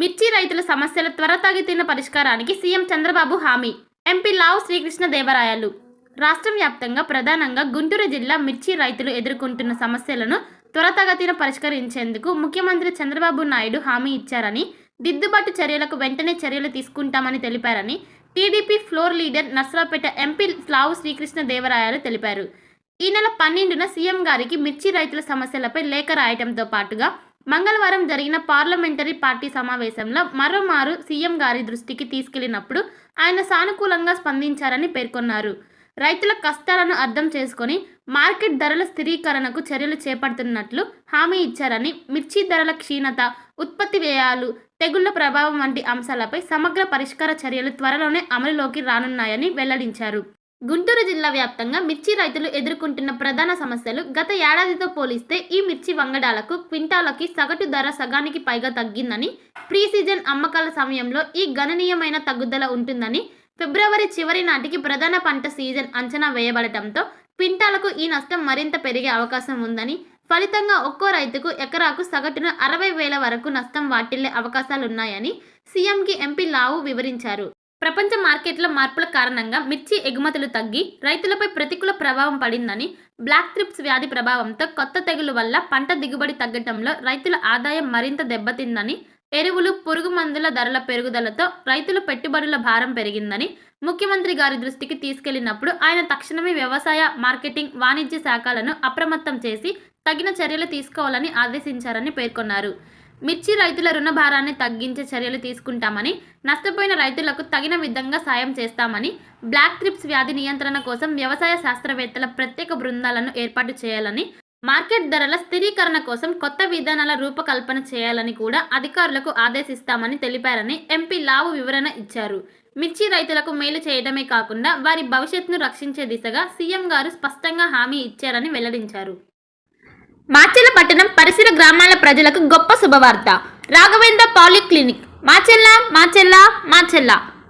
మిర్చి రైతుల సమస్యల త్వరితగతిన పరిష్కారానికి సీఎం చంద్రబాబు హామీ. ఎంపీ లావు శ్రీకృష్ణదేవరాయలు. రాష్ట్ర వ్యాప్తంగా ప్రధానంగా గుంటూరు జిల్లా మిర్చి రైతులు ఎదుర్కొంటున్న సమస్యలను త్వరితగతిన పరిష్కరించేందుకు ముఖ్యమంత్రి చంద్రబాబు నాయుడు హామీ ఇచ్చారని, దిద్దుబాటు చర్యలకు వెంటనే చర్యలు తీసుకుంటామని తెలిపారని TDP floor leader Narasaraopet MP Lavu Srikrishnadevarayalu తెలిపారు. ఈ నెల 12న సీఎం గారికి మిర్చి రైతుల సమస్యలపై లేఖ రాయటంతో పాటుగా మంగళవారం జరిగిన పార్లమెంటరీ పార్టీ సమావేశంలో మరోమారు సీఎం గారి దృష్టికి తీసుకెళ్లినప్పుడు ఆయన సానుకూలంగా స్పందించారని పేర్కొన్నారు. రైతుల కష్టాలను అర్థం చేసుకొని మార్కెట్ ధరల స్థిరీకరణకు చర్యలు చేపడుతున్నట్లు హామీ ఇచ్చారని, మిర్చి ధరల క్షీణత, ఉత్పత్తి వ్యయాలు, తెగుళ్ల ప్రభావం వంటి అంశాలపై సమగ్ర పరిష్కార చర్యలు త్వరలోనే అమలులోకి రానున్నాయని వెల్లడించారు. గుంటూరు జిల్లా వ్యాప్తంగా మిర్చి రైతులు ఎదుర్కొంటున్న ప్రధాన సమస్యలు గత ఏడాదితో పోలిస్తే ఈ మిర్చి వంగడాలకు క్వింటాలకి సగటు ధర సగానికి పైగా తగ్గిందని, ప్రీ సీజన్ అమ్మకాల సమయంలో ఈ గణనీయమైన తగ్గుదల ఉంటుందని, ఫిబ్రవరి చివరి నాటికి ప్రధాన పంట సీజన్ అంచనా వేయబడటంతో క్వింటాలకు ఈ నష్టం మరింత పెరిగే అవకాశం ఉందని, ఫలితంగా ఒక్కో రైతుకు ఎకరాకు సగటున 60,000 వరకు నష్టం వాటిల్లే అవకాశాలున్నాయని సీఎంకి ఎంపీ లావు వివరించారు. ప్రపంచ మార్కెట్ల మార్పుల కారణంగా మిర్చి ఎగుమతులు తగ్గి రైతులపై ప్రతికూల ప్రభావం పడిందని, బ్లాక్ థ్రిప్స్ వ్యాధి ప్రభావంతో కొత్త తెగులు వల్ల పంట దిగుబడి తగ్గడంలో రైతుల ఆదాయం మరింత దెబ్బతిందని, ఎరువులు, పురుగు మందుల ధరల పెరుగుదలతో రైతుల పెట్టుబడుల భారం పెరిగిందని ముఖ్యమంత్రి గారి దృష్టికి తీసుకెళ్లినప్పుడు ఆయన తక్షణమే వ్యవసాయ, మార్కెటింగ్, వాణిజ్య శాఖలను అప్రమత్తం చేసి తగిన చర్యలు తీసుకోవాలని ఆదేశించారని పేర్కొన్నారు. మిర్చి రైతుల రుణ భారాన్ని తగ్గించే చర్యలు తీసుకుంటామని, నష్టపోయిన రైతులకు తగిన విధంగా సాయం చేస్తామని, బ్లాక్ థ్రిప్స్ వ్యాధి నియంత్రణ కోసం వ్యవసాయ శాస్త్రవేత్తల ప్రత్యేక బృందాలను ఏర్పాటు చేయాలని, మార్కెట్ ధరల స్థిరీకరణ కోసం కొత్త విధానాల రూపకల్పన చేయాలని కూడా అధికారులకు ఆదేశిస్తామని తెలిపారని ఎంపీ లావు వివరణ ఇచ్చారు. మిర్చి రైతులకు మేలు చేయడమే కాకుండా వారి భవిష్యత్తును రక్షించే దిశగా సీఎం గారు స్పష్టంగా హామీ ఇచ్చారని వెల్లడించారు. మాచెల్ల పట్టణం పరిసర గ్రామాల ప్రజలకు గొప్ప శుభవార్త. రాఘవేంద్ర పాలిక్లినిక్ మాచెల్ల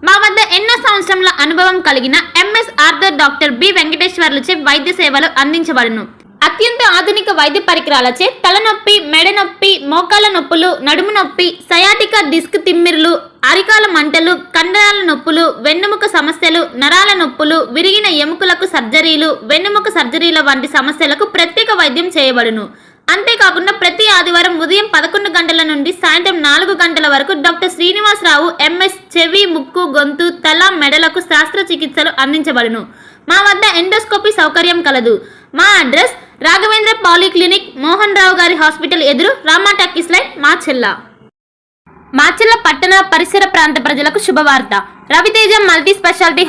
మా వద్ద ఎన్నో సంవత్సరాల అనుభవం కలిగిన ఎంఎస్ ఆర్థర్ డాక్టర్ బి వెంకటేశ్వర్లచే వైద్య సేవలు అందించబడును. అత్యంత ఆధునిక వైద్య పరికరాలచే తలనొప్పి, మెడ నొప్పి, మోకాల నొప్పులు, నడుము నొప్పి, సయాటికా డిస్క్ తిమ్మిర్లు, అరికాల మంటలు, కండరాల నొప్పులు, వెన్నెముక సమస్యలు, నరాల నొప్పులు, విరిగిన ఎముకలకు సర్జరీలు, వెన్నెముక సర్జరీల వంటి సమస్యలకు ప్రత్యేక వైద్యం చేయబడును. అంతేకాకుండా ప్రతి ఆదివారం ఉదయం 11 గంటల నుండి సాయంత్రం 4 గంటల వరకు డాక్టర్ శ్రీనివాసరావు ఎంఎస్ చెవి, ముక్కు, గొంతు, తల, మెడలకు శస్త్రచికిత్సలు అందించబడును. మా వద్ద ఎండోస్కోపీ సౌకర్యం కలదు. మా అడ్రస్ రాఘవేంద్ర పాలిక్లినిక్, మోహన్ రావు గారి హాస్పిటల్ ఎదురు, రామా టాకీస్ లైన్, మాచెల్ల పట్టణ పరిసర ప్రాంత ప్రజలకు శుభవార్త. Raviteja multi speciality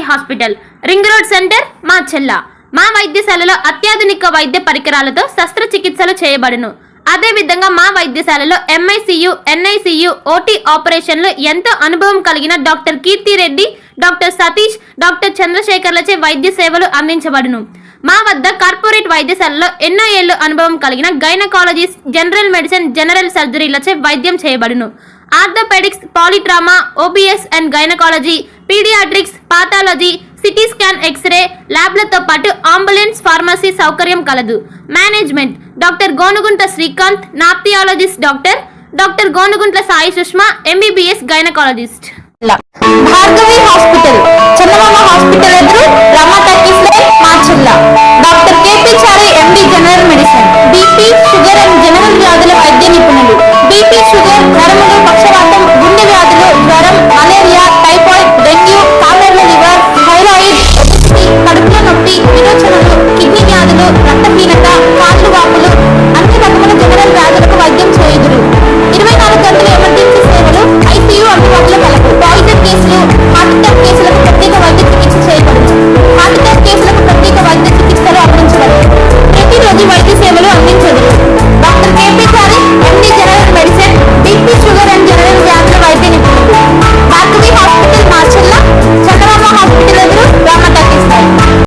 hospital, ring road centre, Macherla. మా వైద్యశాలలో అత్యాధునిక వైద్య పరికరాలతో శస్త్రచికిత్సలు చేయబడును. అదేవిధంగా మా వైద్యశాలలో ఎంఐసియు, ఎన్ఐసియు, ఓటీ ఆపరేషన్లు ఎంతో అనుభవం కలిగిన doctor Keerthi Reddy, doctor Satish, doctor చంద్రశేఖర్లచే వైద్య సేవలు అందించబడును. మా వద్ద కార్పొరేట్ వైద్యశాలలో ఎన్నో ఏళ్లు అనుభవం కలిగిన గైనకాలజిస్ట్, జనరల్ మెడిసిన్, జనరల్ సర్జరీలచే వైద్యం చేయబడును. Orthopaedics, polytrauma, OBS and gynaecology, paediatrics, pathology, CT scan, x ray ల్యాబ్లతో పాటు అంబులెన్స్, ఫార్మసీ సౌకర్యం కలదు. Management doctor Gonuguntla Srikanth, nephrologist doctor Gonuguntla Sai Sushma, MBBS gynaecologist. Bhargavi hospital, Chandamama hospital ఎదురు, Rama talkies line, Macherla. Doctor KP Chari, MD, general medicine, BP, sugar and general వ్యాధుల వైద్య నిపుణులు.